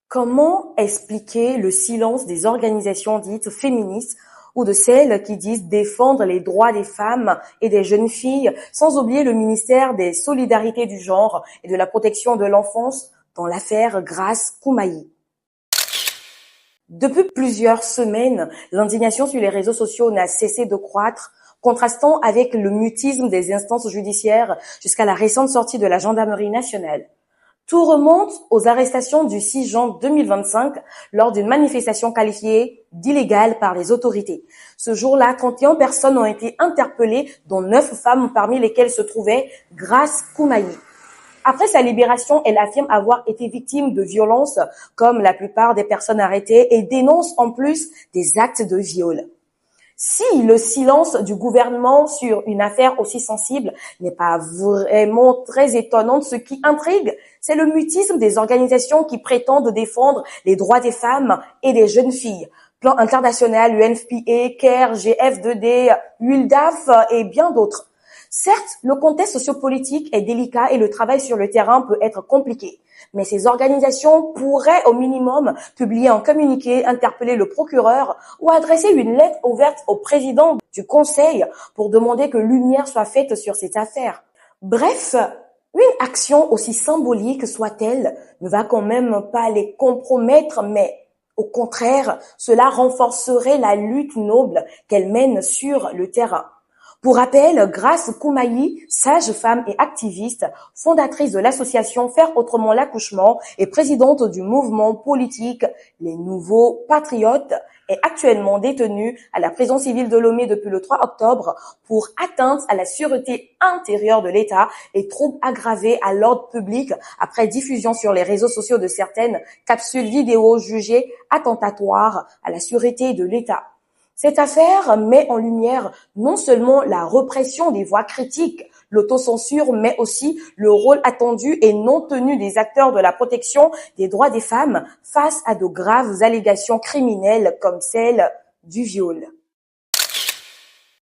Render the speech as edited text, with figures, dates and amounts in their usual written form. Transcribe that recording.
Comment expliquer le silence des organisations dites féministes ou de celles qui disent défendre les droits des femmes et des jeunes filles, sans oublier le ministère des Solidarités du genre et de la protection de l'enfance dans l'affaire Grace Koumaï? Depuis plusieurs semaines, l'indignation sur les réseaux sociaux n'a cessé de croître, contrastant avec le mutisme des instances judiciaires jusqu'à la récente sortie de la gendarmerie nationale. Tout remonte aux arrestations du 6 juin 2025 lors d'une manifestation qualifiée d'illégale par les autorités. Ce jour-là, 31 personnes ont été interpellées, dont 9 femmes parmi lesquelles se trouvait Grace Koumaï. Après sa libération, elle affirme avoir été victime de violences comme la plupart des personnes arrêtées et dénonce en plus des actes de viol. Si le silence du gouvernement sur une affaire aussi sensible n'est pas vraiment très étonnant, ce qui intrigue, c'est le mutisme des organisations qui prétendent défendre les droits des femmes et des jeunes filles. Plan international, UNFPA, CARE, GF2D, ULDAF et bien d'autres. Certes, le contexte sociopolitique est délicat et le travail sur le terrain peut être compliqué. Mais ces organisations pourraient au minimum publier un communiqué, interpeller le procureur ou adresser une lettre ouverte au président du Conseil pour demander que lumière soit faite sur cette affaire. Bref, une action aussi symbolique soit-elle ne va quand même pas les compromettre, mais au contraire, cela renforcerait la lutte noble qu'elles mènent sur le terrain. Pour rappel, Grace Koumaï, sage-femme et activiste, fondatrice de l'association Faire autrement l'accouchement et présidente du mouvement politique Les Nouveaux Patriotes, est actuellement détenue à la prison civile de Lomé depuis le 3 octobre pour atteinte à la sûreté intérieure de l'État et troubles aggravés à l'ordre public après diffusion sur les réseaux sociaux de certaines capsules vidéo jugées attentatoires à la sûreté de l'État. Cette affaire met en lumière non seulement la répression des voix critiques, l'autocensure, mais aussi le rôle attendu et non tenu des acteurs de la protection des droits des femmes face à de graves allégations criminelles comme celle du viol.